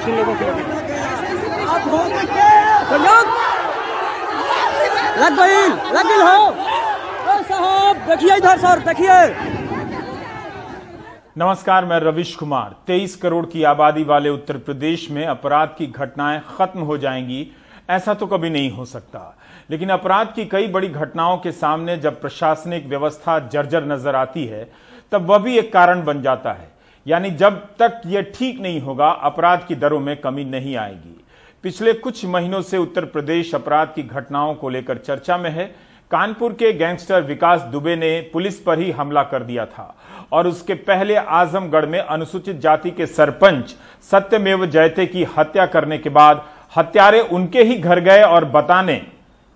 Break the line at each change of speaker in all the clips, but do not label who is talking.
इन लोगों की लग गई हो साहब, देखिए इधर सर, देखिए।
नमस्कार, मैं रविश कुमार। 23 करोड़ की आबादी वाले उत्तर प्रदेश में अपराध की घटनाएं खत्म हो जाएंगी, ऐसा तो कभी नहीं हो सकता। लेकिन अपराध की कई बड़ी घटनाओं के सामने जब प्रशासनिक व्यवस्था जर्जर नजर आती है, तब वह भी एक कारण बन जाता है। यानी जब तक यह ठीक नहीं होगा, अपराध की दरों में कमी नहीं आएगी। पिछले कुछ महीनों से उत्तर प्रदेश अपराध की घटनाओं को लेकर चर्चा में है। कानपुर के गैंगस्टर विकास दुबे ने पुलिस पर ही हमला कर दिया था और उसके पहले आजमगढ़ में अनुसूचित जाति के सरपंच सत्यमेव जयते की हत्या करने के बाद हत्यारे उनके ही घर गए और बताने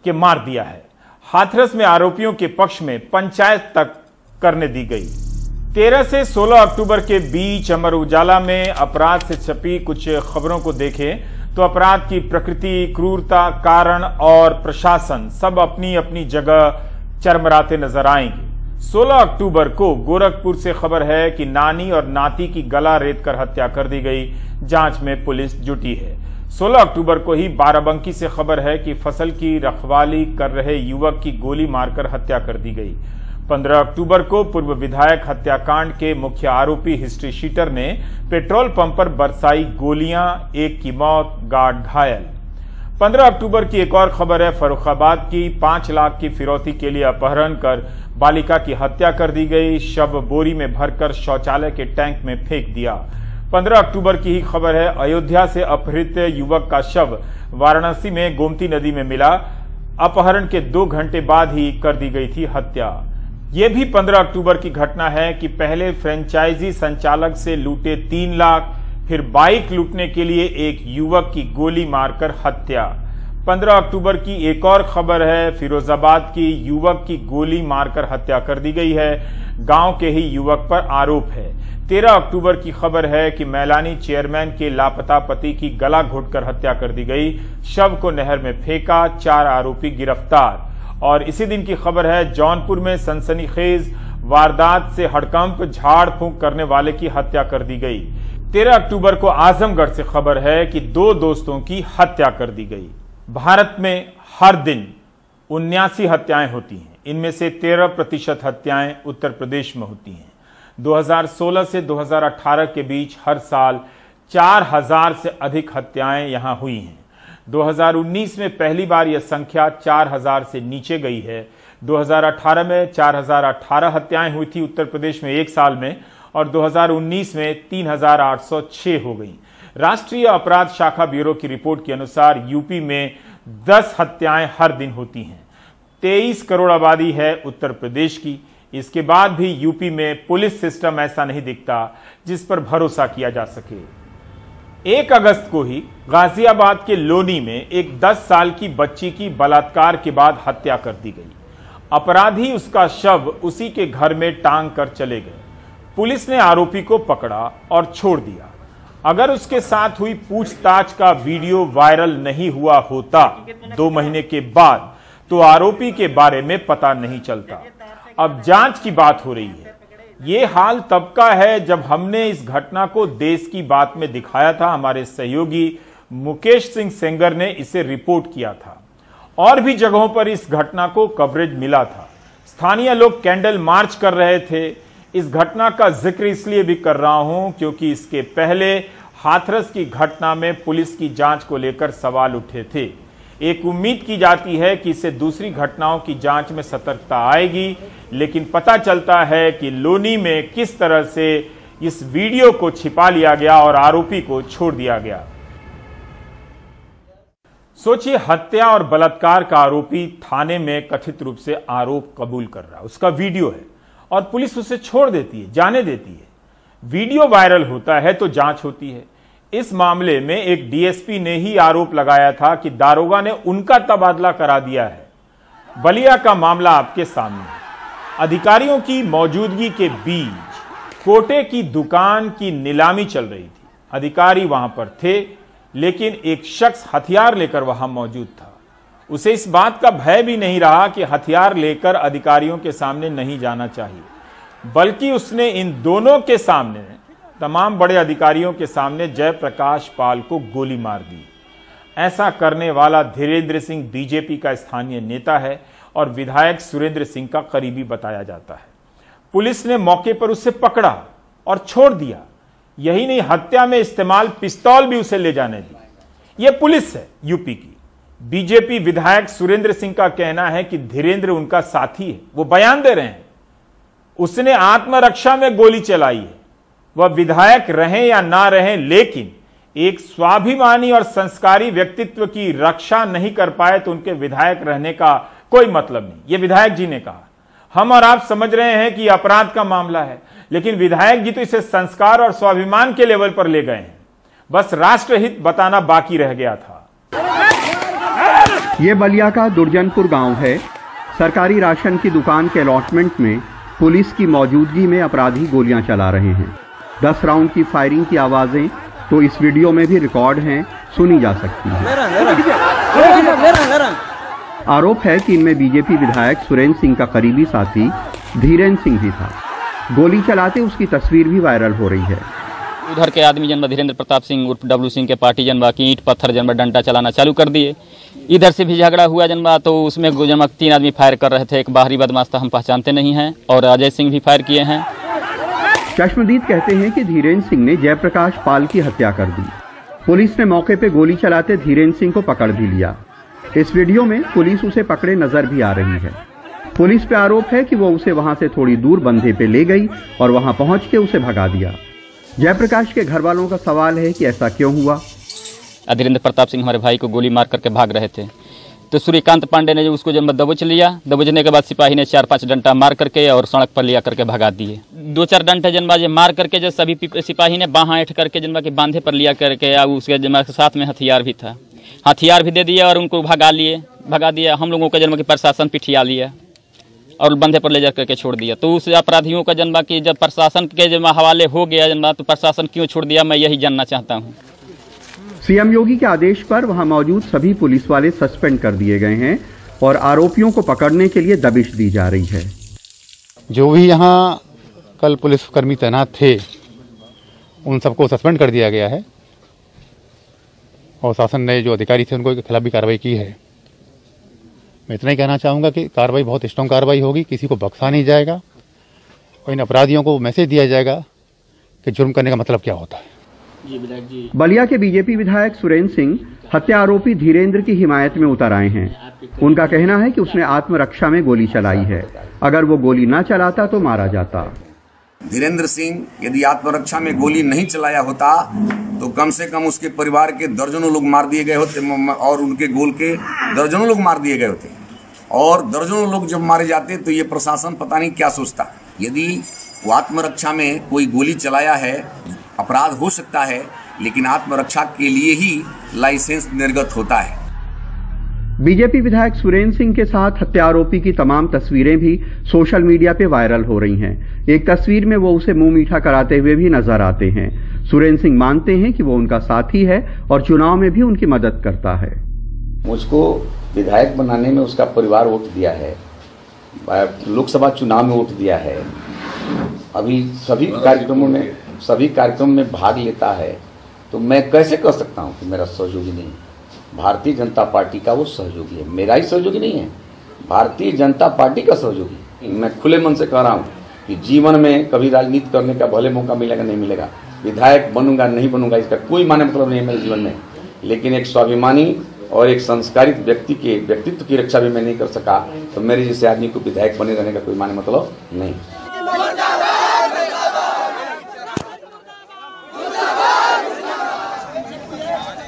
के मार दिया है। हाथरस में आरोपियों के पक्ष में पंचायत तक करने दी गई। 13 से 16 अक्टूबर के बीच अमर उजाला में अपराध से छपी कुछ खबरों को देखें तो अपराध की प्रकृति, क्रूरता, कारण और प्रशासन सब अपनी अपनी जगह चरमराते नजर आएंगे। 16 अक्टूबर को गोरखपुर से खबर है कि नानी और नाती की गला रेत कर हत्या कर दी गई। जांच में पुलिस जुटी है। 16 अक्टूबर को ही बाराबंकी से खबर है कि फसल की रखवाली कर रहे युवक की गोली मारकर हत्या कर दी गई। 15 अक्टूबर को पूर्व विधायक हत्याकांड के मुख्य आरोपी हिस्ट्री शीटर ने पेट्रोल पंप पर बरसाई गोलियां, एक की मौत, गार्ड घायल। 15 अक्टूबर की एक और खबर है फर्रुखाबाद की। 5 लाख की फिरौती के लिए अपहरण कर बालिका की हत्या कर दी गई। शव बोरी में भरकर शौचालय के टैंक में फेंक दिया। 15 अक्टूबर की ही खबर है अयोध्या से अपहृत युवक का शव वाराणसी में गोमती नदी में मिला। अपहरण के 2 घंटे बाद ही कर दी गई थी हत्या। यह भी 15 अक्टूबर की घटना है कि पहले फ्रेंचाइजी संचालक से लूटे 3 लाख, फिर बाइक लूटने के लिए एक युवक की गोली मारकर हत्या। 15 अक्टूबर की एक और खबर है फिरोजाबाद की। युवक की गोली मारकर हत्या कर दी गई है। गांव के ही युवक पर आरोप है। 13 अक्टूबर की खबर है कि मैलानी चेयरमैन के लापता पति की गला घोटकर हत्या कर दी गई। शव को नहर में फेंका, 4 आरोपी गिरफ्तार। और इसी दिन की खबर है जौनपुर में सनसनीखेज वारदात से हड़कंप, झाड़ फूंक करने वाले की हत्या कर दी गई। 13 अक्टूबर को आजमगढ़ से खबर है कि 2 दोस्तों की हत्या कर दी गई। भारत में हर दिन 79 हत्याएं होती हैं। इनमें से 13% हत्याएं उत्तर प्रदेश में होती हैं। 2016 से 2018 के बीच हर साल 4000 से अधिक हत्याएं यहां हुई हैं। 2019 में पहली बार यह संख्या 4000 से नीचे गई है। 2018 में 4018 हत्याएं हुई थी उत्तर प्रदेश में एक साल में, और 2019 में 3806 हो गई। राष्ट्रीय अपराध शाखा ब्यूरो की रिपोर्ट के अनुसार यूपी में 10 हत्याएं हर दिन होती हैं। 23 करोड़ आबादी है उत्तर प्रदेश की। इसके बाद भी यूपी में पुलिस सिस्टम ऐसा नहीं दिखता जिस पर भरोसा किया जा सके। 1 अगस्त को ही गाजियाबाद के लोनी में एक 10 साल की बच्ची की बलात्कार के बाद हत्या कर दी गई। अपराधी उसका शव उसी के घर में टांग कर चले गए। पुलिस ने आरोपी को पकड़ा और छोड़ दिया। अगर उसके साथ हुई पूछताछ का वीडियो वायरल नहीं हुआ होता 2 महीने के बाद, तो आरोपी के बारे में पता नहीं चलता। अब जांच की बात हो रही है। ये हाल तब का है जब हमने इस घटना को देश की बात में दिखाया था। हमारे सहयोगी मुकेश सिंह सेंगर ने इसे रिपोर्ट किया था। और भी जगहों पर इस घटना को कवरेज मिला था। स्थानीय लोग कैंडल मार्च कर रहे थे। इस घटना का जिक्र इसलिए भी कर रहा हूं क्योंकि इसके पहले हाथरस की घटना में पुलिस की जांच को लेकर सवाल उठे थे। एक उम्मीद की जाती है कि इससे दूसरी घटनाओं की जांच में सतर्कता आएगी, लेकिन पता चलता है कि लोनी में किस तरह से इस वीडियो को छिपा लिया गया और आरोपी को छोड़ दिया गया। सोचिए, हत्या और बलात्कार का आरोपी थाने में कथित रूप से आरोप कबूल कर रहा है, उसका वीडियो है और पुलिस उसे छोड़ देती है, जाने देती है। वीडियो वायरल होता है तो जांच होती है। इस मामले में एक डीएसपी ने ही आरोप लगाया था कि दारोगा ने उनका तबादला करा दिया है। बलिया का मामला आपके सामने है। अधिकारियों की मौजूदगी के बीच कोटे की दुकान की नीलामी चल रही थी। अधिकारी वहां पर थे, लेकिन एक शख्स हथियार लेकर वहां मौजूद था। उसे इस बात का भय भी नहीं रहा कि हथियार लेकर अधिकारियों के सामने नहीं जाना चाहिए, बल्कि उसने इन दोनों के सामने तमाम बड़े अधिकारियों के सामने जयप्रकाश पाल को गोली मार दी। ऐसा करने वाला धीरेन्द्र सिंह बीजेपी का स्थानीय नेता है और विधायक सुरेंद्र सिंह का करीबी बताया जाता है। पुलिस ने मौके पर उसे पकड़ा और छोड़ दिया। यही नहीं, हत्या में इस्तेमाल पिस्तौल भी उसे ले जाने दी। यह पुलिस है यूपी की। बीजेपी विधायक सुरेंद्र सिंह का कहना है कि धीरेन्द्र उनका साथी है। वो बयान दे रहे हैं, उसने आत्मरक्षा में गोली चलाई है। वह विधायक रहें या ना रहें, लेकिन एक स्वाभिमानी और संस्कारी व्यक्तित्व की रक्षा नहीं कर पाए तो उनके विधायक रहने का कोई मतलब नहीं। यह विधायक जी ने कहा। हम और आप समझ रहे हैं कि अपराध का मामला है, लेकिन विधायक जी तो इसे संस्कार और स्वाभिमान के लेवल पर ले गए हैं। बस राष्ट्रहित बताना बाकी रह गया था।
ये बलिया का दुर्जनपुर गांव है। सरकारी राशन की दुकान के अलॉटमेंट में पुलिस की मौजूदगी में अपराधी गोलियां चला रहे हैं। 10 राउंड की फायरिंग की आवाजें तो इस वीडियो में भी रिकॉर्ड हैं, सुनी जा सकती हैं। आरोप है कि इनमें बीजेपी विधायक सुरेंद्र सिंह का करीबी साथी धीरेन्द्र सिंह भी था। गोली चलाते उसकी तस्वीर भी वायरल हो रही है।
उधर के आदमी जनबा धीरेन्द्र प्रताप सिंह उर्फ डब्लू सिंह के पार्टी जनबा की ईंट पत्थर जनबा डंडा चलाना चालू कर दिए। इधर से भी झगड़ा हुआ जनबा, तो उसमें जनबा 3 आदमी फायर कर रहे थे। एक बाहरी बदमाश था, हम पहचानते नहीं हैं, और अजय सिंह भी फायर किए हैं।
चश्मदीद कहते हैं कि धीरेन्द्र सिंह ने जयप्रकाश पाल की हत्या कर दी। पुलिस ने मौके पर गोली चलाते धीरेन्द्र सिंह को पकड़ भी लिया। इस वीडियो में पुलिस उसे पकड़े नजर भी आ रही है। पुलिस पे आरोप है कि वो उसे वहां से थोड़ी दूर बंधे पे ले गई और वहां पहुंच के उसे भगा दिया। जयप्रकाश के घर वालों का सवाल है कि ऐसा क्यों हुआ।
धीरेन्द्र प्रताप सिंह हमारे भाई को गोली मार करके भाग रहे थे, तो सूर्यकांत पांडे ने जो उसको जब दबोच लिया। दबोचने के बाद सिपाही ने 4-5 डंडा मार करके और सड़क पर लिया करके भगा दिए। 2-4 डंडे जनबा जे मार करके जो सभी सिपाही ने बाहाँ ऐठ करके जनबा के बांधे पर लिया करके, उसके जनबा के साथ में हथियार भी था, हथियार भी दे दिया और उनको भगा दिया। हम लोगों का जनबा की प्रशासन पिठिया लिया और बंधे पर ले जा करके छोड़ दिया। तो उस अपराधियों का जनबा की जब प्रशासन के जनबा हवाले हो गया जनबा, तो प्रशासन क्यों छोड़ दिया, मैं यही जानना चाहता हूँ।
सीएम योगी के आदेश पर वहां मौजूद सभी पुलिस वाले सस्पेंड कर दिए गए हैं और आरोपियों को पकड़ने के लिए दबिश दी जा रही है।
जो भी यहाँ कल पुलिसकर्मी तैनात थे, उन सबको सस्पेंड कर दिया गया है और शासन ने जो अधिकारी थे उनको खिलाफ भी कार्रवाई की है। मैं इतना ही कहना चाहूँगा कि कार्रवाई बहुत स्ट्रॉन्ग कार्रवाई होगी, किसी को बख्शा नहीं जाएगा और इन अपराधियों को मैसेज दिया जाएगा कि जुर्म करने का मतलब क्या होता है।
बलिया के बीजेपी विधायक सुरेंद्र सिंह हत्या आरोपी धीरेन्द्र की हिमायत में उतर आए हैं। उनका कहना है कि उसने आत्मरक्षा में गोली चलाई है, अगर वो गोली ना चलाता तो मारा जाता।
धीरेन्द्र सिंह यदि आत्मरक्षा में गोली नहीं चलाया होता तो कम से कम उसके परिवार के दर्जनों लोग मार दिए गए होते और उनके गोल के दर्जनों लोग मार दिए गए होते। और दर्जनों लोग जब मारे जाते तो ये प्रशासन पता नहीं क्या सोचता। यदि वो आत्मरक्षा में कोई गोली चलाया है, अपराध हो सकता है, लेकिन आत्मरक्षा के लिए ही लाइसेंस निर्गत होता है।
बीजेपी विधायक सुरेंद्र सिंह के साथ हत्या आरोपी की तमाम तस्वीरें भी सोशल मीडिया पे वायरल हो रही हैं। एक तस्वीर में वो उसे मुंह मीठा कराते हुए भी नजर आते हैं। सुरेंद्र सिंह मानते हैं कि वो उनका साथी है और चुनाव में भी उनकी मदद करता है।
मुझको विधायक बनाने में उसका परिवार वोट दिया है, लोकसभा चुनाव में वोट दिया है, अभी सभी कार्यक्रमों में भाग लेता है। तो मैं कैसे कह सकता हूँ कि मेरा सहयोगी नहीं है। भारतीय जनता पार्टी का वो सहयोगी है, मेरा ही सहयोगी नहीं है, भारतीय जनता पार्टी का सहयोगी। मैं खुले मन से कह रहा हूँ कि जीवन में कभी राजनीति करने का भले मौका मिलेगा नहीं मिलेगा, विधायक बनूंगा नहीं बनूंगा इसका कोई माने मतलब नहीं है मेरे जीवन में, लेकिन एक स्वाभिमानी और एक संस्कारित व्यक्ति के व्यक्तित्व की रक्षा भी मैं नहीं कर सका तो मेरे जैसे आदमी को विधायक बने रहने का कोई माने मतलब नहीं।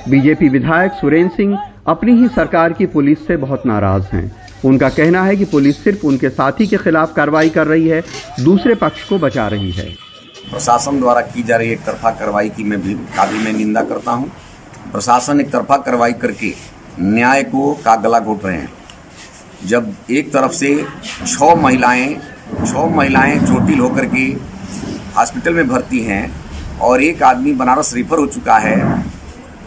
बीजेपी विधायक सुरेंद्र सिंह अपनी ही सरकार की पुलिस से बहुत नाराज हैं। उनका कहना है कि पुलिस सिर्फ उनके साथी के खिलाफ कार्रवाई कर रही है, दूसरे पक्ष को बचा रही है।
प्रशासन द्वारा की जा रही एक तरफा कार्रवाई की मैं निंदा करता हूं। प्रशासन एक तरफा कार्रवाई करके न्याय को का गला घोट रहे हैं। जब एक तरफ से 6 महिलाएं चोटिल होकर के हॉस्पिटल में भर्ती हैं और एक आदमी बनारस रेफर हो चुका है,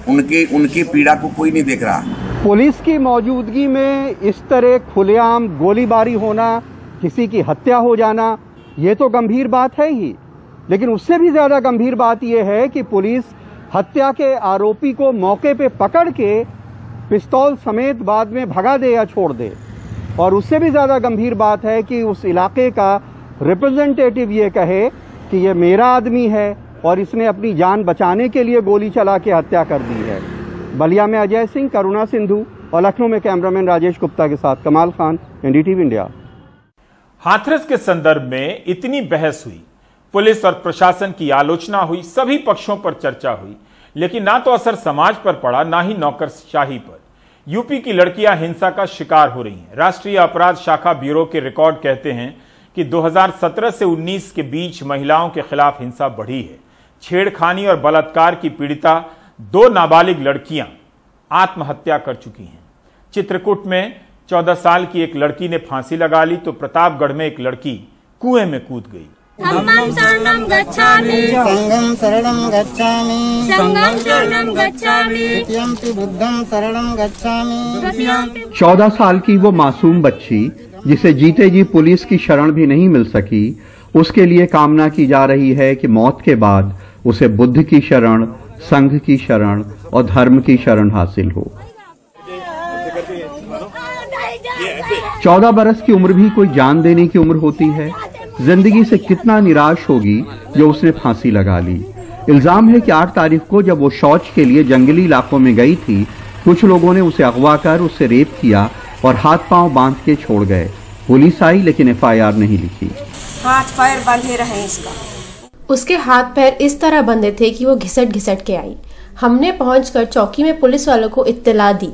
उनके पीड़ा को कोई नहीं देख रहा।
पुलिस की मौजूदगी में इस तरह खुलेआम गोलीबारी होना, किसी की हत्या हो जाना, ये तो गंभीर बात है ही। लेकिन उससे भी ज्यादा गंभीर बात यह है कि पुलिस हत्या के आरोपी को मौके पे पकड़ के पिस्तौल समेत बाद में भगा दे या छोड़ दे। और उससे भी ज्यादा गंभीर बात है कि उस इलाके का रिप्रेजेंटेटिव ये कहे कि ये मेरा आदमी है और इसने अपनी जान बचाने के लिए गोली चला के हत्या कर दी है। बलिया में अजय सिंह, करुणा सिंधु और लखनऊ में कैमरामैन राजेश गुप्ता के साथ कमाल खान, एनडीटीवी इंडिया।
हाथरस के संदर्भ में इतनी बहस हुई, पुलिस और प्रशासन की आलोचना हुई, सभी पक्षों पर चर्चा हुई, लेकिन ना तो असर समाज पर पड़ा, ना ही नौकरशाही पर। यूपी की लड़कियां हिंसा का शिकार हो रही हैं। राष्ट्रीय अपराध शाखा ब्यूरो के रिकॉर्ड कहते हैं कि 2017 से 19 के बीच महिलाओं के खिलाफ हिंसा बढ़ी है। छेड़खानी और बलात्कार की पीड़िता 2 नाबालिग लड़कियां आत्महत्या कर चुकी हैं। चित्रकूट में 14 साल की एक लड़की ने फांसी लगा ली तो प्रतापगढ़ में एक लड़की कुएं में कूद गई।
धम्मं शरणं गच्छामि, संघं शरणं गच्छामि, संघं शरणं गच्छामि, द्वितीयंपि बुद्धं शरणं गच्छामि।
14 साल की वो मासूम बच्ची जिसे जीते जी पुलिस की शरण भी नहीं मिल सकी, उसके लिए कामना की जा रही है कि मौत के बाद उसे बुद्ध की शरण, संघ की शरण और धर्म की शरण हासिल हो। 14 बरस की उम्र भी कोई जान देने की उम्र होती है। जिंदगी से कितना निराश होगी जो उसने फांसी लगा ली। इल्जाम है कि 8 तारीख को जब वो शौच के लिए जंगली इलाकों में गई थी, कुछ लोगों ने उसे अगवा कर उससे रेप किया और हाथ पांव बांध के छोड़ गए। पुलिस आई लेकिन FIR नहीं लिखी।
हाथ पैर बंधे रहे इसका।
उसके हाथ पैर इस तरह बंधे थे कि वो घिसट घिसट के आई। हमने पहुंचकर चौकी में पुलिस वालों को इत्तला दी।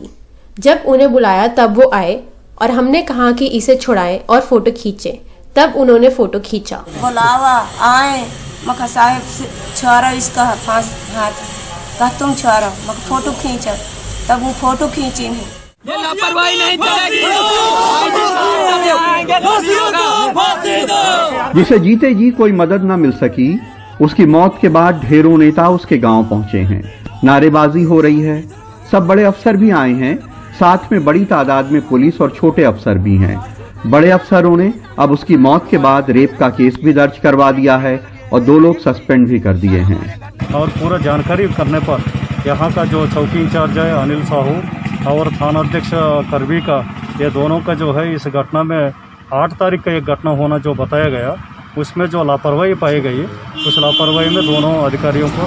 जब उन्हें बुलाया तब वो आए और हमने कहा कि इसे छुड़ाएं और फोटो खींचे। तब उन्होंने फोटो खींचा।
बुलावा आए मखा साहब छोड़ा इसका फांस हाथ कहा तुम छोड़ा मखा फोटो खींचा। तब वो फोटो खींची नहीं।
ये लापरवाही नहीं चलेगी।
जिसे जीते जी कोई मदद न मिल सकी, उसकी मौत के बाद ढेरों नेता उसके गांव पहुंचे हैं। नारेबाजी हो रही है। सब बड़े अफसर भी आए हैं, साथ में बड़ी तादाद में पुलिस और छोटे अफसर भी हैं। बड़े अफसरों ने अब उसकी मौत के बाद रेप का केस भी दर्ज करवा दिया है और 2 लोग सस्पेंड भी कर दिए हैं।
और पूरा जानकारी करने पर यहाँ का जो चौकी इंचार्ज है अनिल साहू और थाना अध्यक्ष करवी का, ये दोनों का जो है इस घटना में 8 तारीख का एक घटना होना जो बताया गया, उसमें जो लापरवाही पाई गई, उस लापरवाही में दोनों अधिकारियों को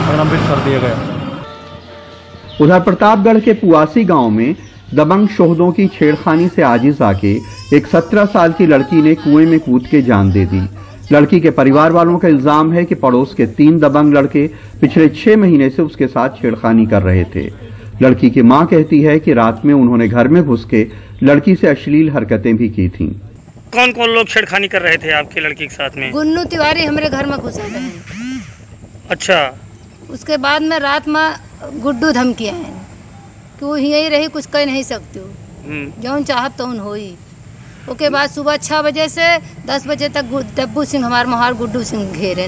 निलंबित कर दिया गया।
उधर प्रतापगढ़ के पुआसी गांव में दबंग शोहदों की छेड़खानी से आजिज आके एक 17 साल की लड़की ने कुएं में कूद के जान दे दी। लड़की के परिवार वालों का इल्जाम है कि पड़ोस के 3 दबंग लड़के पिछले 6 महीने से उसके साथ छेड़खानी कर रहे थे। लड़की की मां कहती है कि रात में उन्होंने घर में घुस के लड़की से अश्लील हरकतें भी की थीं।
कौन कौन लोग छेड़खानी कर रहे थे आपकी लड़की के साथ में?
गुन्नू तिवारी हमारे घर में घुसे थे।
अच्छा।
उसके बाद में रात में गुड्डू धमकिया है कि वो यही रही, कुछ कह नहीं सकती हो, जौन चाहत तो उन होई। उसके बाद सुबह 6 बजे से 10 बजे तक डब्बू सिंह हमारे मोहार गुड्डू सिंह घेरे।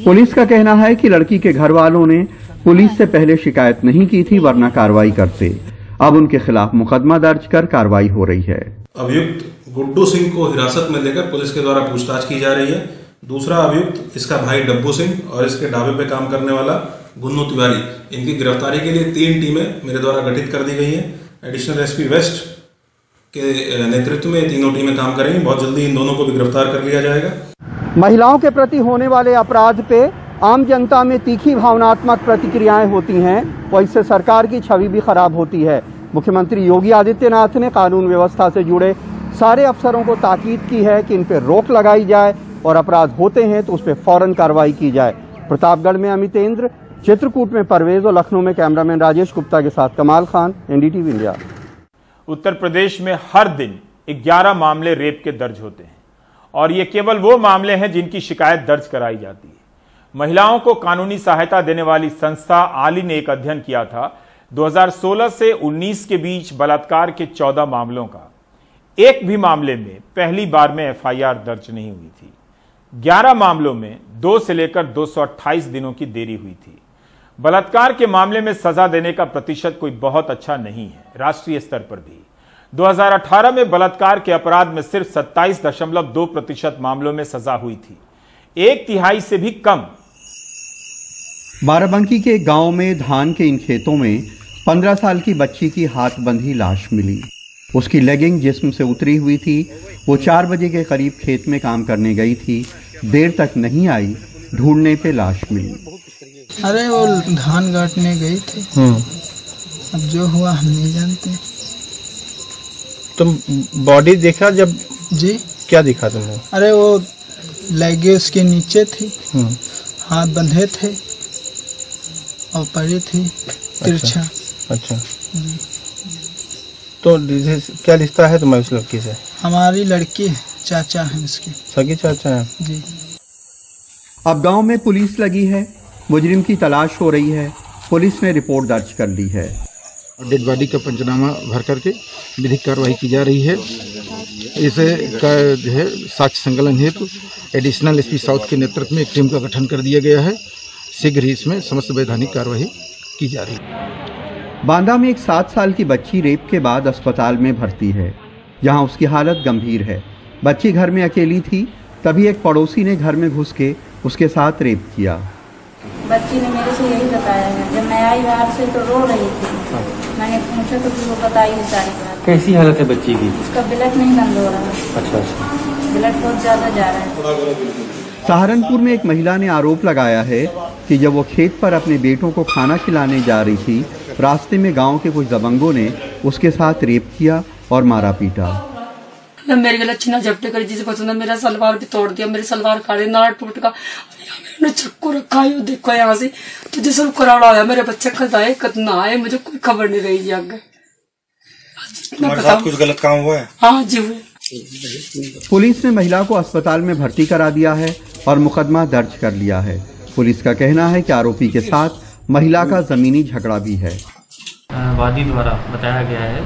पुलिस का कहना है कि लड़की के घर वालों ने पुलिस से पहले शिकायत नहीं की थी, वरना कार्रवाई करते। अब उनके खिलाफ मुकदमा दर्ज कर कार्रवाई हो रही है।
अभियुक्त गुड्डू सिंह को हिरासत में लेकर पुलिस के द्वारा पूछताछ की जा रही है। दूसरा अभियुक्त इसका भाई डब्बू सिंह और इसके ढाबे पे काम करने वाला गुन्नू तिवारी, इनकी गिरफ्तारी के लिए 3 टीमें मेरे द्वारा गठित कर दी गई हैं। एडिशनल एसपी वेस्ट के नेतृत्व में 3 टीमें काम करेंगी। बहुत जल्दी इन दोनों को भी गिरफ्तार कर लिया जाएगा।
महिलाओं के प्रति होने वाले अपराध पे आम जनता में तीखी भावनात्मक प्रतिक्रियाएं होती हैं और इससे सरकार की छवि भी खराब होती है। मुख्यमंत्री योगी आदित्यनाथ ने कानून व्यवस्था से जुड़े सारे अफसरों को ताकीद की है कि इन पर रोक लगाई जाए और अपराध होते हैं तो उस पर फौरन कार्रवाई की जाए। प्रतापगढ़ में अमितेंद्र, चित्रकूट में परवेज और लखनऊ में कैमरामैन राजेश गुप्ता के साथ कमाल खान, एनडीटीवी इंडिया।
उत्तर प्रदेश में हर दिन 11 मामले रेप के दर्ज होते हैं और ये केवल वो मामले हैं जिनकी शिकायत दर्ज कराई जाती है। महिलाओं को कानूनी सहायता देने वाली संस्था आली ने एक अध्ययन किया था 2016 से 19 के बीच बलात्कार के 14 मामलों का। एक भी मामले में पहली बार में FIR दर्ज नहीं हुई थी। 11 मामलों में 2 से लेकर 228 दिनों की देरी हुई थी। बलात्कार के मामले में सजा देने का प्रतिशत कोई बहुत अच्छा नहीं है राष्ट्रीय स्तर पर भी। 2018 में बलात्कार के अपराध में सिर्फ 27.2% मामलों में सजा हुई थी। 1/3 से भी कम।
बाराबंकी के गांव में धान के इन खेतों में 15 साल की बच्ची की हाथ बंधी लाश मिली। उसकी लेगिंग जिस्म से उतरी हुई थी। वो 4 बजे के करीब खेत में काम करने गई थी, देर तक नहीं आई, ढूंढने पे लाश मिली।
अरे वो धान काटने गई थी, अब जो हुआ हम नहीं जानते।
तुम बॉडी देखा जब?
जी।
क्या दिखा तुमने?
अरे वो लेगे उसके नीचे थी, हाथ बंधे थे और पड़ी थी तिरछा।
अच्छा। तो क्या रिश्ता है तुम्हारी उस लड़की से?
हमारी लड़की है, चाचा है उसके।
सगी चाचा है?
जी।
अब गांव में पुलिस लगी है, मुजरिम की तलाश हो रही है। पुलिस ने रिपोर्ट दर्ज कर ली है।
डेड बॉडी का पंचनामा भर करके विधिक कार्रवाई की जा रही है। इसे का जो है साक्ष्य संकलन हेतु एडिशनल एसपी साउथ के नेतृत्व में एक टीम का गठन कर दिया गया है। शीघ्र ही इसमें समस्त वैधानिक कार्रवाई की जा रही है।
बांदा में एक 7 साल की बच्ची रेप के बाद अस्पताल में भर्ती है, जहां उसकी हालत गंभीर है। बच्ची घर में अकेली थी, तभी एक पड़ोसी ने घर में घुस के उसके साथ रेप किया।
बच्ची ने मेरे से यही बताया है। जब मैं आई बाहर से तो रो रही थी, मैंने पूछा तो वो बताई है सारी बात।
कैसी हालत है बच्ची की?
उसका ब्लड नहीं बंद हो रहा है।
अच्छा।
ब्लड बहुत ज्यादा जा रहा है।
सहारनपुर में एक महिला ने आरोप लगाया है कि जब वो खेत पर अपने बेटों को खाना खिलाने जा रही थी, रास्ते में गांव के कुछ दबंगों ने उसके साथ रेप किया और मारा पीटा।
मेरे गला छिना झपटे कर जिसे पसंद है, मेरा सलवार भी तोड़ दिया, मेरे सलवार काटे, नाड़ टूट का, चक्कू रखा है। देखो यहाँ से तुझे सब कराड़ा आया, मेरे बच्चे कद आए कद ना आए, मुझे कोई खबर नहीं रही। आगे
तुम्हारे साथ कुछ गलत काम हुआ है?
हाँ जी हुए।
पुलिस ने महिला को अस्पताल में भर्ती करा दिया है और मुकदमा दर्ज कर लिया है। पुलिस का कहना है कि आरोपी के साथ महिला का जमीनी झगड़ा भी है।
वादी द्वारा बताया गया है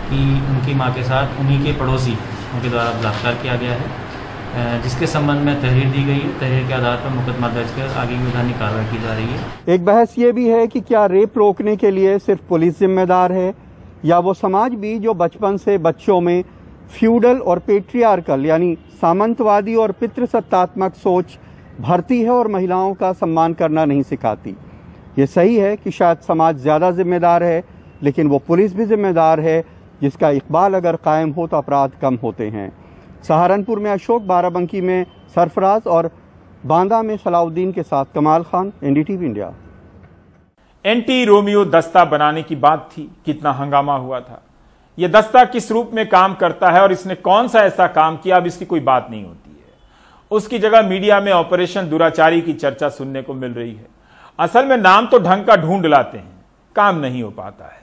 कि उनकी मां के साथ उन्हीं के पड़ोसी उनके द्वारा बलात्कार किया गया है, जिसके संबंध में तहरीर दी गई है। तहरीर के आधार पर मुकदमा दर्ज कर आगे की वैधानिक कार्रवाई की जा रही है।
एक बहस ये भी है कि क्या रेप रोकने के लिए सिर्फ पुलिस जिम्मेदार है या वो समाज भी जो बचपन से बच्चों में फ्यूडल और पेट्रियार्कल यानी सामंतवादी और पितृसत्तात्मक सोच भरती है और महिलाओं का सम्मान करना नहीं सिखाती। ये सही है कि शायद समाज ज़्यादा जिम्मेदार है, लेकिन वो पुलिस भी जिम्मेदार है, जिसका इकबाल अगर कायम हो तो अपराध कम होते हैं। सहारनपुर में अशोक, बाराबंकी में सरफराज और बांदा में सलाउद्दीन के साथ कमाल Khan, NDTV India.
Anti Romeo दस्ता बनाने की बात थी, कितना हंगामा हुआ था। यह दस्ता किस रूप में काम करता है और इसने कौन सा ऐसा काम किया, अब इसकी कोई बात नहीं होती है। उसकी जगह मीडिया में ऑपरेशन दुराचारी की चर्चा सुनने को मिल रही है। असल में नाम तो ढंग का ढूंढ लाते हैं, काम नहीं हो पाता है।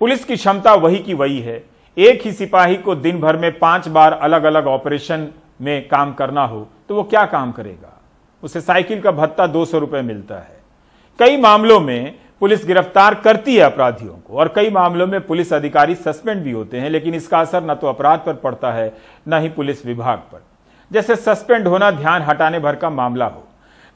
पुलिस की क्षमता वही की वही है। एक ही सिपाही को दिन भर में 5 बार अलग अलग ऑपरेशन में काम करना हो तो वो क्या काम करेगा? उसे साइकिल का भत्ता 200 रुपए मिलता है। कई मामलों में पुलिस गिरफ्तार करती है अपराधियों को और कई मामलों में पुलिस अधिकारी सस्पेंड भी होते हैं, लेकिन इसका असर न तो अपराध पर पड़ता है न ही पुलिस विभाग पर। जैसे सस्पेंड होना ध्यान हटाने भर का मामला हो।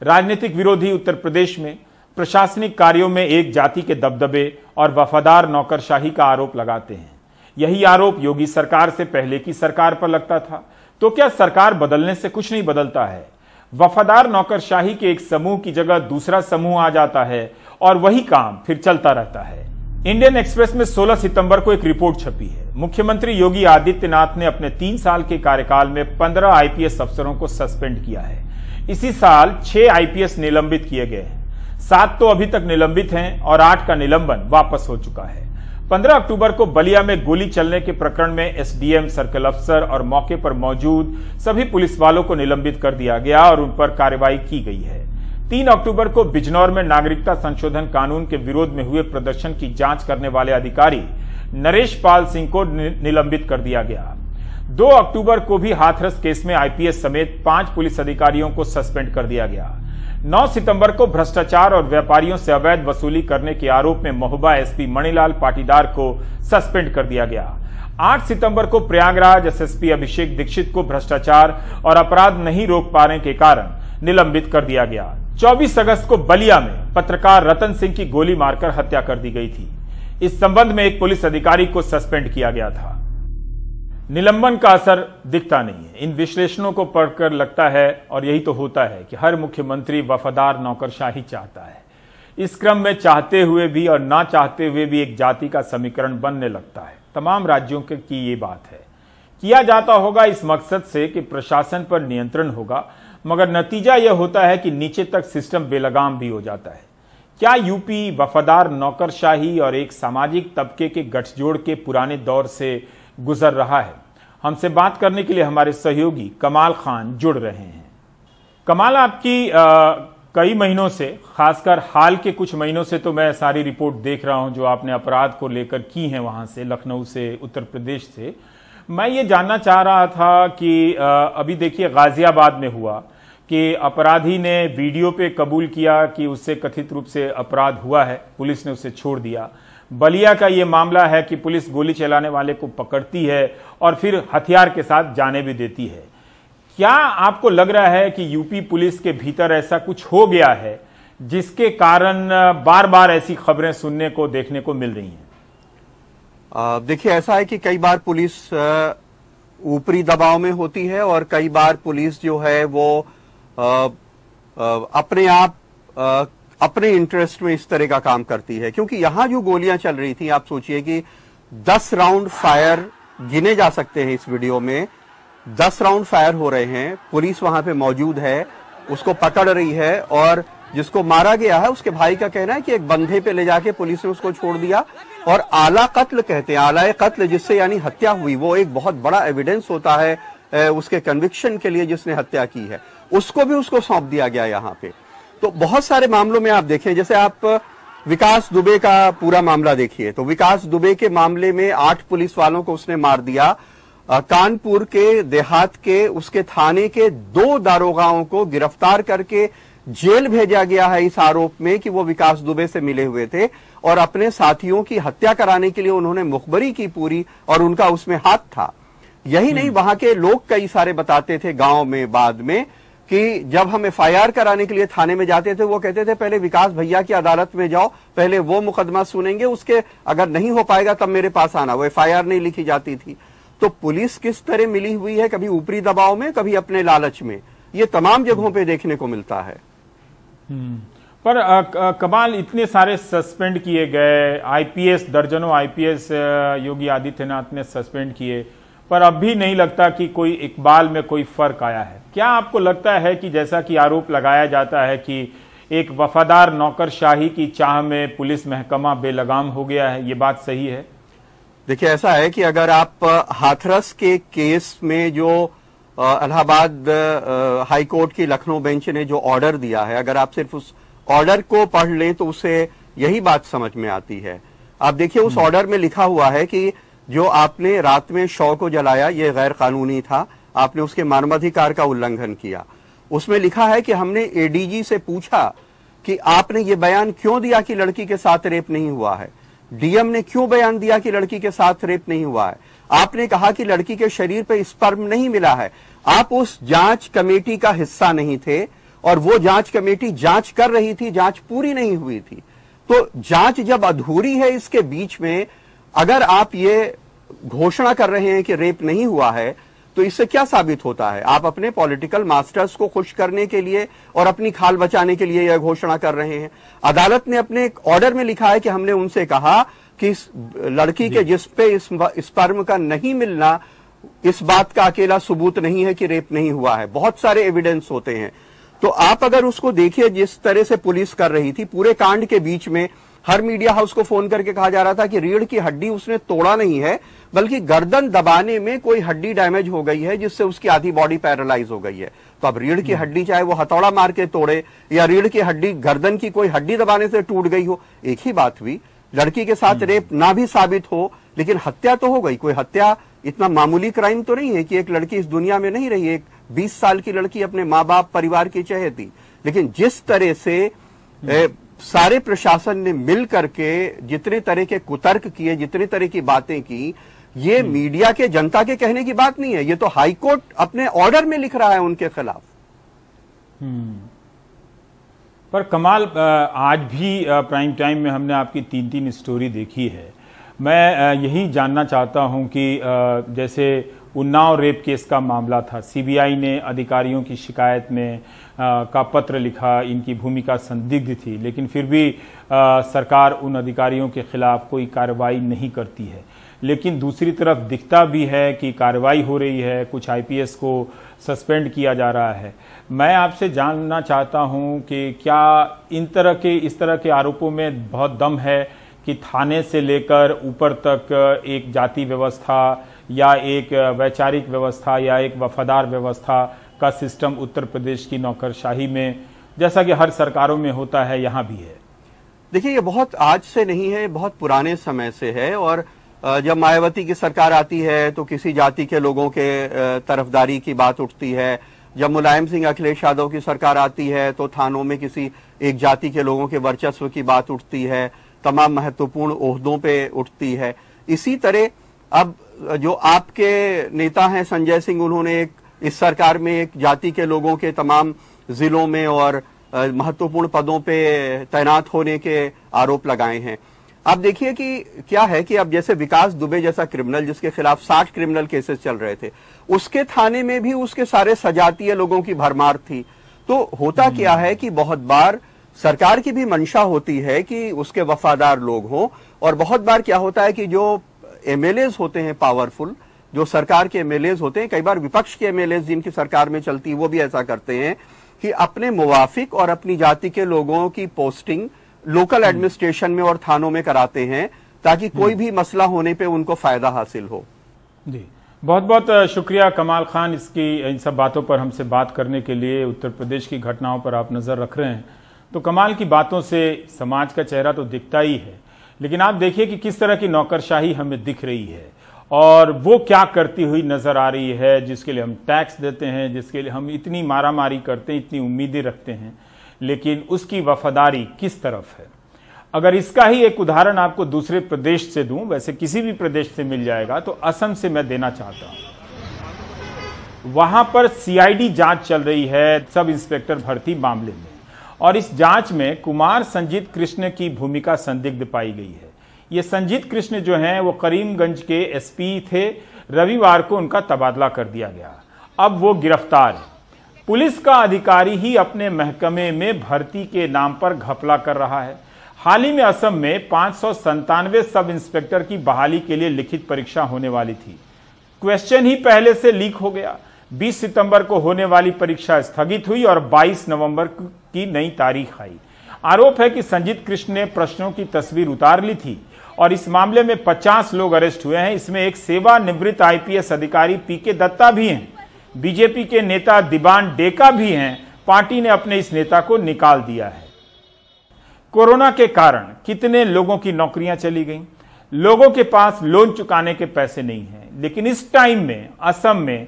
राजनीतिक विरोधी उत्तर प्रदेश में प्रशासनिक कार्यों में एक जाति के दबदबे और वफादार नौकरशाही का आरोप लगाते हैं। यही आरोप योगी सरकार से पहले की सरकार पर लगता था। तो क्या सरकार बदलने से कुछ नहीं बदलता है? वफादार नौकरशाही के एक समूह की जगह दूसरा समूह आ जाता है और वही काम फिर चलता रहता है। इंडियन एक्सप्रेस में 16 सितंबर को एक रिपोर्ट छपी है। मुख्यमंत्री योगी आदित्यनाथ ने अपने 3 साल के कार्यकाल में 15 आईपीएस अफसरों को सस्पेंड किया है। इसी साल 6 आईपीएस निलंबित किए गए हैं। 7 तो अभी तक निलंबित हैं और 8 का निलंबन वापस हो चुका है। 15 अक्टूबर को बलिया में गोली चलने के प्रकरण में एसडीएम, सर्कल अफसर और मौके पर मौजूद सभी पुलिस वालों को निलंबित कर दिया गया और उन पर कार्रवाई की गई है। 3 अक्टूबर को बिजनौर में नागरिकता संशोधन कानून के विरोध में हुए प्रदर्शन की जांच करने वाले अधिकारी नरेश पाल सिंह को निलंबित कर दिया गया। 2 अक्टूबर को भी हाथरस केस में आईपीएस समेत 5 पुलिस अधिकारियों को सस्पेंड कर दिया गया। 9 सितंबर को भ्रष्टाचार और व्यापारियों से अवैध वसूली करने के आरोप में महोबा एसपी मणिलाल पाटीदार को सस्पेंड कर दिया गया। 8 सितंबर को प्रयागराज एसएसपी अभिषेक दीक्षित को भ्रष्टाचार और अपराध नहीं रोक पाने के कारण निलंबित कर दिया गया। 24 अगस्त को बलिया में पत्रकार रतन सिंह की गोली मारकर हत्या कर दी गई थी। इस संबंध में एक पुलिस अधिकारी को सस्पेंड किया गया था। निलंबन का असर दिखता नहीं है। इन विश्लेषणों को पढ़कर लगता है, और यही तो होता है, कि हर मुख्यमंत्री वफादार नौकरशाही चाहता है। इस क्रम में चाहते हुए भी और ना चाहते हुए भी एक जाति का समीकरण बनने लगता है। तमाम राज्यों की ये बात है। किया जाता होगा इस मकसद से कि प्रशासन पर नियंत्रण होगा, मगर नतीजा यह होता है कि नीचे तक सिस्टम बेलगाम भी हो जाता है। क्या यूपी वफादार नौकरशाही और एक सामाजिक तबके के गठजोड़ के पुराने दौर से गुजर रहा है? हमसे बात करने के लिए हमारे सहयोगी कमाल खान जुड़ रहे हैं। कमाल, आपकी कई महीनों से, खासकर हाल के कुछ महीनों से तो मैं सारी रिपोर्ट देख रहा हूं जो आपने अपराध को लेकर की है, वहां से, लखनऊ से, उत्तर प्रदेश से। मैं ये जानना चाह रहा था कि अभी देखिए गाजियाबाद में हुआ कि अपराधी ने वीडियो पे कबूल किया कि उससे कथित रूप से अपराध हुआ है, पुलिस ने उसे छोड़ दिया। बलिया का ये मामला है कि पुलिस गोली चलाने वाले को पकड़ती है और फिर हथियार के साथ जाने भी देती है। क्या आपको लग रहा है कि यूपी पुलिस के भीतर ऐसा कुछ हो गया है जिसके कारण बार बार ऐसी खबरें सुनने को, देखने को मिल रही हैं?
देखिए, ऐसा है कि कई बार पुलिस ऊपरी दबाव में होती है और कई बार पुलिस जो है वो अपने आप अपने इंटरेस्ट में इस तरह का काम करती है। क्योंकि यहां जो गोलियां चल रही थी, आप सोचिए कि 10 राउंड फायर गिने जा सकते हैं इस वीडियो में। 10 राउंड फायर हो रहे हैं, पुलिस वहां पे मौजूद है, उसको पकड़ रही है, और जिसको मारा गया है उसके भाई का कहना है कि एक बंधे पे ले जाके पुलिस ने उसको छोड़ दिया। और आला कत्ल कहते हैं, आला कत्ल, जिससे यानी हत्या हुई, वो एक बहुत बड़ा एविडेंस होता है उसके कन्विक्शन के लिए जिसने हत्या की है, उसको भी उसको सौंप दिया गया यहाँ पे। तो बहुत सारे मामलों में आप देखें, जैसे आप विकास दुबे का पूरा मामला देखिए, तो विकास दुबे के मामले में 8 पुलिस वालों को उसने मार दिया। कानपुर के देहात के उसके थाने के 2 दारोगाओं को गिरफ्तार करके जेल भेजा गया है इस आरोप में कि वो विकास दुबे से मिले हुए थे और अपने साथियों की हत्या कराने के लिए उन्होंने मुखबरी की पूरी, और उनका उसमें हाथ था। यही नहीं, वहां के लोग कई सारे बताते थे गांव में बाद में कि जब हम FIR कराने के लिए थाने में जाते थे, वो कहते थे पहले विकास भैया की अदालत में जाओ, पहले वो मुकदमा सुनेंगे, उसके अगर नहीं हो पाएगा तब मेरे पास आना। वो FIR नहीं लिखी जाती थी। तो पुलिस किस तरह मिली हुई है, कभी ऊपरी दबाव में, कभी अपने लालच में, ये तमाम जगहों पे देखने को मिलता है।
पर कमाल, इतने सारे सस्पेंड किए गए, IPS, दर्जनों IPS योगी आदित्यनाथ ने सस्पेंड किए, पर अब भी नहीं लगता कि कोई इकबाल में कोई फर्क आया है। क्या आपको लगता है कि जैसा कि आरोप लगाया जाता है कि एक वफादार नौकरशाही की चाह में पुलिस महकमा बेलगाम हो गया है, ये बात सही है?
देखिए, ऐसा है कि अगर आप हाथरस के केस में जो इलाहाबाद हाई कोर्ट की लखनऊ बेंच ने जो ऑर्डर दिया है, अगर आप सिर्फ उस ऑर्डर को पढ़ लें तो उसे यही बात समझ में आती है। आप देखिए, उस ऑर्डर में लिखा हुआ है कि जो आपने रात में शव को जलाया, ये गैर कानूनी था, आपने उसके मानवाधिकार का उल्लंघन किया। उसमें लिखा है कि हमने ADG से पूछा कि आपने ये बयान क्यों दिया कि लड़की के साथ रेप नहीं हुआ है। DM ने क्यों बयान दिया कि लड़की के साथ रेप नहीं हुआ है। आपने कहा कि लड़की के शरीर पर स्पर्म नहीं मिला है। आप उस जांच कमेटी का हिस्सा नहीं थे और वो जांच कमेटी जांच कर रही थी, जांच पूरी नहीं हुई थी। तो जांच जब अधूरी है, इसके बीच में अगर आप ये घोषणा कर रहे हैं कि रेप नहीं हुआ है, तो इससे क्या साबित होता है? आप अपने पॉलिटिकल मास्टर्स को खुश करने के लिए और अपनी खाल बचाने के लिए यह घोषणा कर रहे हैं। अदालत ने अपने ऑर्डर में लिखा है कि हमने उनसे कहा कि इस लड़की के जिस पे स्पर्म का नहीं मिलना, इस बात का अकेला सबूत नहीं है कि रेप नहीं हुआ है, बहुत सारे एविडेंस होते हैं। तो आप अगर उसको देखिए, जिस तरह से पुलिस कर रही थी, पूरे कांड के बीच में हर मीडिया हाउस को फोन करके कहा जा रहा था कि रीढ़ की हड्डी उसने तोड़ा नहीं है, बल्कि गर्दन दबाने में कोई हड्डी डैमेज हो गई है जिससे उसकी आधी बॉडी पैरालाइज हो गई है। तो अब रीढ़ की हड्डी चाहे वो हथौड़ा मार के तोड़े या रीढ़ की हड्डी गर्दन की कोई हड्डी दबाने से टूट गई हो, एक ही बात हुई। लड़की के साथ रेप ना भी साबित हो, लेकिन हत्या तो हो गई। कोई हत्या इतना मामूली क्राइम तो नहीं है कि एक लड़की इस दुनिया में नहीं रही। एक 20 साल की लड़की अपने माँ बाप परिवार की चहेती, लेकिन जिस तरह से सारे प्रशासन ने मिल करके जितने तरह के कुतर्क किए, जितने तरह की बातें की, ये मीडिया के, जनता के कहने की बात नहीं है, ये तो हाई कोर्ट अपने ऑर्डर में लिख रहा है उनके खिलाफ।
पर कमाल, आज भी प्राइम टाइम में हमने आपकी 3-3 स्टोरी देखी है। मैं यही जानना चाहता हूं कि जैसे उन्नाव रेप केस का मामला था, सीबीआई ने अधिकारियों की शिकायत में का पत्र लिखा, इनकी भूमिका संदिग्ध थी, लेकिन फिर भी सरकार उन अधिकारियों के खिलाफ कोई कार्रवाई नहीं करती है। लेकिन दूसरी तरफ दिखता भी है कि कार्रवाई हो रही है, कुछ आईपीएस को सस्पेंड किया जा रहा है। मैं आपसे जानना चाहता हूं कि क्या इस तरह के आरोपों में बहुत दम है कि थाने से लेकर ऊपर तक एक जाति व्यवस्था या एक वैचारिक व्यवस्था या एक वफादार व्यवस्था का सिस्टम उत्तर प्रदेश की नौकरशाही में, जैसा कि हर सरकारों में होता है, यहाँ भी है?
देखिए, ये बहुत आज से नहीं है, बहुत पुराने समय से है। और जब मायावती की सरकार आती है तो किसी जाति के लोगों के तरफदारी की बात उठती है। जब मुलायम सिंह अखिलेश यादव की सरकार आती है तो थानों में किसी एक जाति के लोगों के वर्चस्व की बात उठती है, तमाम महत्वपूर्ण ओहदों पे उठती है। इसी तरह अब जो आपके नेता हैं संजय सिंह, उन्होंने इस सरकार में एक जाति के लोगों के तमाम जिलों में और महत्वपूर्ण पदों पे तैनात होने के आरोप लगाए हैं। आप देखिए कि क्या है कि अब जैसे विकास दुबे जैसा क्रिमिनल, जिसके खिलाफ 60 क्रिमिनल केसेस चल रहे थे, उसके थाने में भी उसके सारे सजातीय लोगों की भरमार थी। तो होता क्या है कि बहुत बार सरकार की भी मंशा होती है कि उसके वफादार लोग हों, और बहुत बार क्या होता है कि जो एमएलएज होते हैं पावरफुल, जो सरकार के एमएलएज होते हैं, कई बार विपक्ष के एमएलएज जिनकी सरकार में चलती है वो भी ऐसा करते हैं कि अपने मुवाफिक और अपनी जाति के लोगों की पोस्टिंग लोकल एडमिनिस्ट्रेशन में और थानों में कराते हैं ताकि कोई भी मसला होने पे उनको फायदा हासिल हो।
जी, बहुत बहुत शुक्रिया कमाल खान, इन सब बातों पर हमसे बात करने के लिए। उत्तर प्रदेश की घटनाओं पर आप नजर रख रहे हैं, तो कमाल की बातों से समाज का चेहरा तो दिखता ही है, लेकिन आप देखिए कि किस तरह की नौकरशाही हमें दिख रही है और वो क्या करती हुई नजर आ रही है, जिसके लिए हम टैक्स देते हैं, जिसके लिए हम इतनी मारामारी करते हैं, इतनी उम्मीदें रखते हैं, लेकिन उसकी वफादारी किस तरफ है। अगर इसका ही एक उदाहरण आपको दूसरे प्रदेश से दूं, वैसे किसी भी प्रदेश से मिल जाएगा, तो असम से मैं देना चाहता हूं। वहां पर सीआईडी जांच चल रही है सब इंस्पेक्टर भर्ती मामले में, और इस जांच में कुमार संजीत कृष्ण की भूमिका संदिग्ध पाई गई है। ये संजीत कृष्ण जो हैं वो करीमगंज के एसपी थे, रविवार को उनका तबादला कर दिया गया, अब वो गिरफ्तार है। पुलिस का अधिकारी ही अपने महकमे में भर्ती के नाम पर घपला कर रहा है। हाल ही में असम में 597 सब इंस्पेक्टर की बहाली के लिए लिखित परीक्षा होने वाली थी। क्वेश्चन ही पहले से लीक हो गया। 20 सितंबर को होने वाली परीक्षा स्थगित हुई और 22 नवंबर की नई तारीख आई। आरोप है कि संजीत कृष्ण ने प्रश्नों की तस्वीर उतार ली थी और इस मामले में 50 लोग अरेस्ट हुए हैं। इसमें एक सेवानिवृत्त आईपीएस अधिकारी पीके दत्ता भी हैं, बीजेपी के नेता दिबान डेका भी हैं। पार्टी ने अपने इस नेता को निकाल दिया है। कोरोना के कारण कितने लोगों की नौकरियां चली गईं, लोगों के पास लोन चुकाने के पैसे नहीं हैं, लेकिन इस टाइम में असम में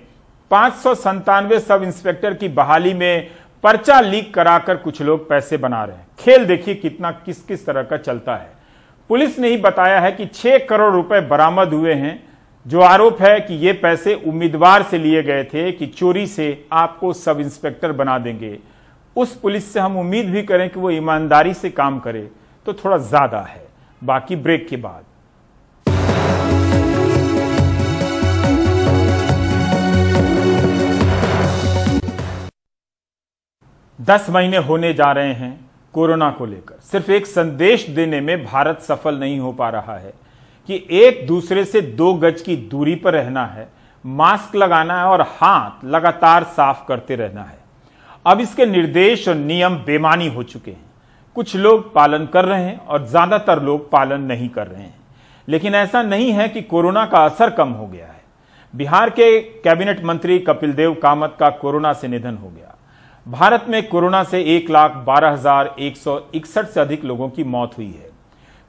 597 सब इंस्पेक्टर की बहाली में पर्चा लीक कराकर कुछ लोग पैसे बना रहे हैं। खेल देखिए कितना किस तरह का चलता है। पुलिस ने ही बताया है कि 6 करोड़ रुपए बरामद हुए हैं, जो आरोप है कि ये पैसे उम्मीदवार से लिए गए थे कि चोरी से आपको सब इंस्पेक्टर बना देंगे। उस पुलिस से हम उम्मीद भी करें कि वो ईमानदारी से काम करे तो थोड़ा ज्यादा है। बाकी ब्रेक के बाद। दस महीने होने जा रहे हैं कोरोना को लेकर। सिर्फ एक संदेश देने में भारत सफल नहीं हो पा रहा है कि एक दूसरे से 2 गज की दूरी पर रहना है, मास्क लगाना है और हाथ लगातार साफ करते रहना है। अब इसके निर्देश और नियम बेमानी हो चुके हैं। कुछ लोग पालन कर रहे हैं और ज्यादातर लोग पालन नहीं कर रहे हैं। लेकिन ऐसा नहीं है कि कोरोना का असर कम हो गया है। बिहार के कैबिनेट मंत्री कपिल देव कामत का कोरोना से निधन हो गया। भारत में कोरोना से 1,12,161 से अधिक लोगों की मौत हुई है।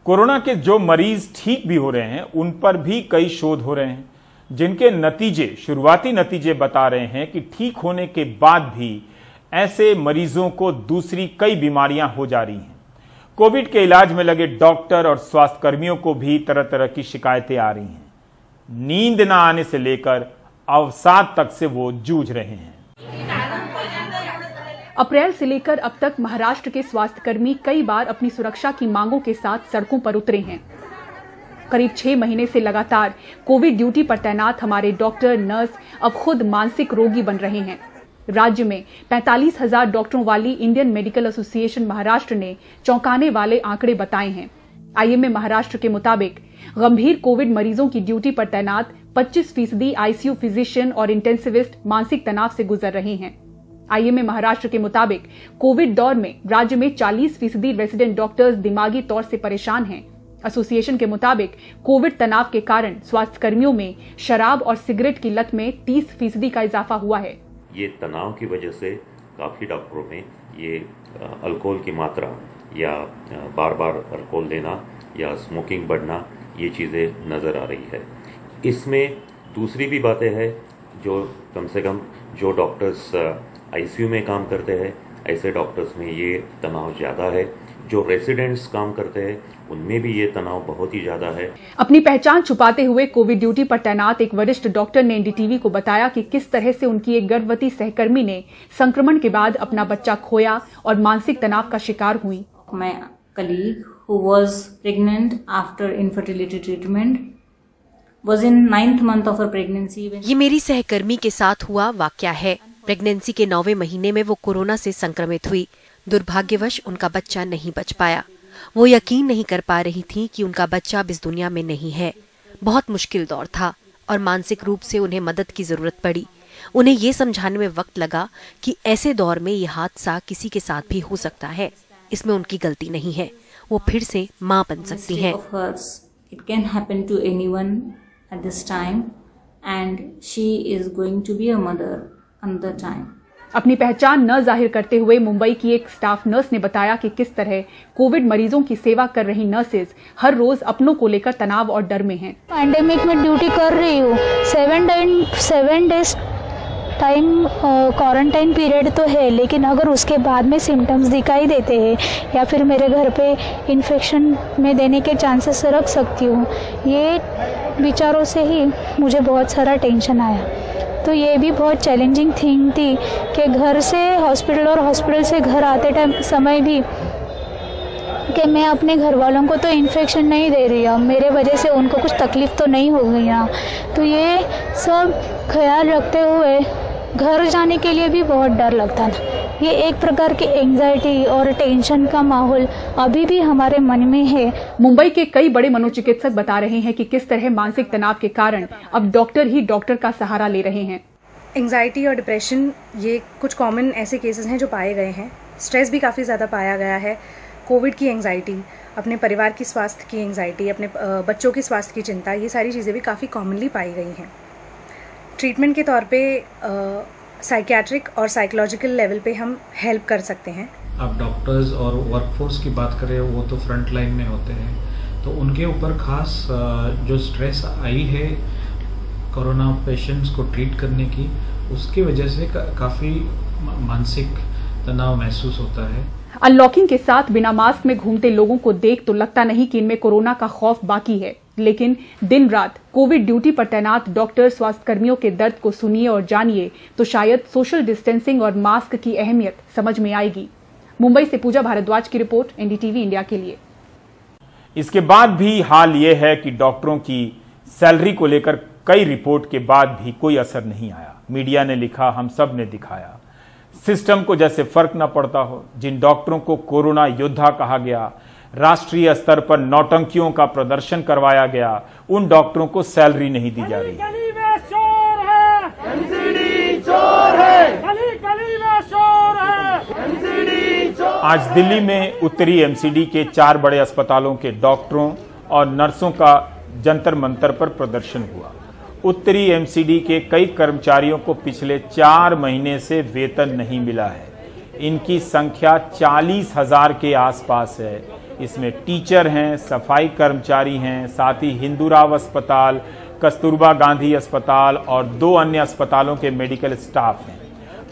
कोरोना के जो मरीज ठीक भी हो रहे हैं उन पर भी कई शोध हो रहे हैं, जिनके शुरुआती नतीजे बता रहे हैं कि ठीक होने के बाद भी ऐसे मरीजों को दूसरी कई बीमारियां हो जा रही हैं। कोविड के इलाज में लगे डॉक्टर और स्वास्थ्य कर्मियों को भी तरह तरह की शिकायतें आ रही हैं। नींद न आने से लेकर अवसाद तक से वो जूझ रहे हैं।
अप्रैल से लेकर अब तक महाराष्ट्र के स्वास्थ्यकर्मी कई बार अपनी सुरक्षा की मांगों के साथ सड़कों पर उतरे हैं। करीब 6 महीने से लगातार कोविड ड्यूटी पर तैनात हमारे डॉक्टर नर्स अब खुद मानसिक रोगी बन रहे हैं। राज्य में 45,000 डॉक्टरों वाली इंडियन मेडिकल एसोसिएशन महाराष्ट्र ने चौंकाने वाले आंकड़े बताए हैं। आईएमए महाराष्ट्र के मुताबिक गंभीर कोविड मरीजों की ड्यूटी पर तैनात 25% आईसीयू फिजिशियन और इंटेंसिविस्ट मानसिक तनाव से गुजर रहे हैं। आईएमए महाराष्ट्र के मुताबिक कोविड दौर में राज्य में 40% रेजिडेंट डॉक्टर्स दिमागी तौर से परेशान हैं। एसोसिएशन के मुताबिक कोविड तनाव के कारण स्वास्थ्य कर्मियों में शराब और सिगरेट की लत में 30% का इजाफा हुआ है।
ये तनाव की वजह से काफ़ी डॉक्टरों में ये अल्कोहल की मात्रा या बार बार अल्कोहल लेना या स्मोकिंग बढ़ना, ये चीज़ें नज़र आ रही है। इसमें दूसरी भी बातें हैं, जो कम से कम जो डॉक्टर्स आईसीयू में काम करते हैं, ऐसे डॉक्टर्स में ये तनाव ज़्यादा है। जो रेसिडेंट्स काम करते हैं उनमें भी ये तनाव बहुत ही ज्यादा है।
अपनी पहचान छुपाते हुए कोविड ड्यूटी पर तैनात एक वरिष्ठ डॉक्टर ने एनडीटीवी को बताया कि किस तरह से उनकी एक गर्भवती सहकर्मी ने संक्रमण के बाद अपना बच्चा खोया और मानसिक तनाव का शिकार हुई।
My colleague who was pregnant after infertility treatment was in 9th month of her pregnancy.
ये मेरी सहकर्मी के साथ हुआ वाकया है। प्रेगनेंसी के 9वें महीने में वो कोरोना से संक्रमित हुई। दुर्भाग्यवश उनका बच्चा नहीं बच पाया। वो यकीन नहीं कर पा रही थी कि उनका बच्चा अब इस दुनिया में नहीं है। बहुत मुश्किल दौर था और मानसिक रूप से उन्हें मदद की जरूरत पड़ी। उन्हें ये समझाने में वक्त लगा कि ऐसे दौर में ये हादसा किसी के साथ भी हो सकता है। इसमें उनकी गलती नहीं है, वो फिर से माँ बन सकती हैं।
It can happen to anyone at this time and she is going to be a mother another time.
अपनी पहचान न जाहिर करते हुए मुंबई की एक स्टाफ नर्स ने बताया कि किस तरह कोविड मरीजों की सेवा कर रही नर्सेज हर रोज अपनों को लेकर तनाव और डर में हैं।
पैंडेमिक में ड्यूटी कर रही हूँ। 7 डेज टाइम क्वारंटाइन पीरियड तो है, लेकिन अगर उसके बाद में सिम्टम्स दिखाई देते हैं या फिर मेरे घर पे इन्फेक्शन में देने के चांसेस रख सकती हूँ, ये विचारों से ही मुझे बहुत सारा टेंशन आया। तो ये भी बहुत चैलेंजिंग थिंग थी कि घर से हॉस्पिटल और हॉस्पिटल से घर आते टाइम समय भी कि मैं अपने घर वालों को तो इन्फेक्शन नहीं दे रही हूँ, मेरे वजह से उनको कुछ तकलीफ तो नहीं हो गई ना। तो ये सब ख्याल रखते हुए घर जाने के लिए भी बहुत डर लगता था। ये एक प्रकार की एंजाइटी और टेंशन का माहौल अभी भी हमारे मन में है।
मुंबई के कई बड़े मनोचिकित्सक बता रहे हैं कि किस तरह मानसिक तनाव के कारण अब डॉक्टर ही डॉक्टर का सहारा ले रहे हैं।
एंजाइटी और डिप्रेशन ये कुछ कॉमन ऐसे केसेस हैं जो पाए गए हैं। स्ट्रेस भी काफ़ी ज़्यादा पाया गया है। कोविड की एंजाइटी, अपने परिवार की स्वास्थ्य की एंजाइटी, अपने बच्चों की स्वास्थ्य की चिंता, ये सारी चीज़ें भी काफ़ी कॉमनली पाई गई हैं। ट्रीटमेंट के तौर पे साइकियाट्रिक और साइकोलॉजिकल लेवल पे हम हेल्प कर सकते हैं।
अब डॉक्टर्स और वर्कफोर्स की बात करें, वो तो फ्रंट लाइन में होते हैं, तो उनके ऊपर खास जो स्ट्रेस आई है कोरोना पेशेंट्स को ट्रीट करने की, उसकी वजह से काफ़ी मानसिक तनाव महसूस होता है।
अनलॉकिंग के साथ बिना मास्क में घूमते लोगों को देख तो लगता नहीं कि इनमें कोरोना का खौफ बाकी है, लेकिन दिन रात कोविड ड्यूटी पर तैनात डॉक्टर स्वास्थ्य कर्मियों के दर्द को सुनिए और जानिए तो शायद सोशल डिस्टेंसिंग और मास्क की अहमियत समझ में आएगी। मुंबई से पूजा भारद्वाज की रिपोर्ट, एनडीटीवी इंडिया के लिए।
इसके बाद भी हाल यह है कि डॉक्टरों की सैलरी को लेकर कई रिपोर्ट के बाद भी कोई असर नहीं आया। मीडिया ने लिखा, हम सब ने दिखाया, सिस्टम को जैसे फर्क न पड़ता हो। जिन डॉक्टरों को कोरोना योद्धा कहा गया, राष्ट्रीय स्तर पर नौटंकियों का प्रदर्शन करवाया गया, उन डॉक्टरों को सैलरी नहीं दी जा रही। आज दिल्ली में उत्तरी एमसीडी के 4 बड़े अस्पतालों के डॉक्टरों और नर्सों का जंतर मंतर पर प्रदर्शन हुआ। उत्तरी एमसीडी के कई कर्मचारियों को पिछले 4 महीने से वेतन नहीं मिला है। इनकी संख्या 40,000 के आसपास है। इसमें टीचर हैं, सफाई कर्मचारी हैं, साथ ही हिंदूराव अस्पताल, कस्तूरबा गांधी अस्पताल और 2 अन्य अस्पतालों के मेडिकल स्टाफ हैं।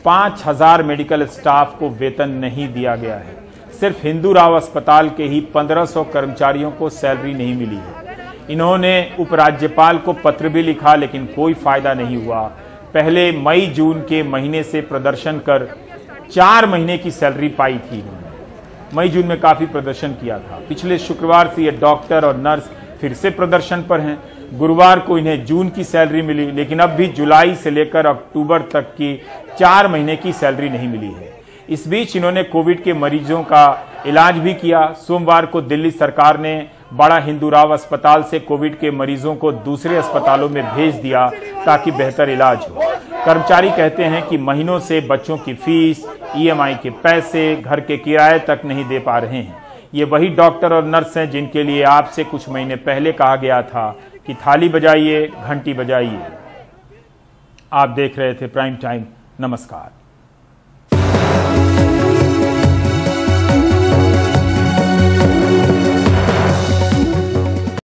5,000 मेडिकल स्टाफ को वेतन नहीं दिया गया है। सिर्फ हिंदूराव अस्पताल के ही 1500 कर्मचारियों को सैलरी नहीं मिली है। इन्होंने उपराज्यपाल को पत्र भी लिखा, लेकिन कोई फायदा नहीं हुआ। पहले मई जून के महीने से प्रदर्शन कर 4 महीने की सैलरी पाई थी। मई जून में काफी प्रदर्शन किया था। पिछले शुक्रवार से ये डॉक्टर और नर्स फिर से प्रदर्शन पर हैं। गुरुवार को इन्हें जून की सैलरी मिली, लेकिन अब भी जुलाई से लेकर अक्टूबर तक की 4 महीने की सैलरी नहीं मिली है। इस बीच इन्होंने कोविड के मरीजों का इलाज भी किया। सोमवार को दिल्ली सरकार ने बड़ा हिंदूराव अस्पताल से कोविड के मरीजों को दूसरे अस्पतालों में भेज दिया ताकि बेहतर इलाज हो। कर्मचारी कहते हैं कि महीनों से बच्चों की फीस, EMI के पैसे, घर के किराए तक नहीं दे पा रहे हैं। ये वही डॉक्टर और नर्स हैं जिनके लिए आपसे कुछ महीने पहले कहा गया था कि थाली बजाइए, घंटी बजाइए। आप देख रहे थे प्राइम टाइम। नमस्कार।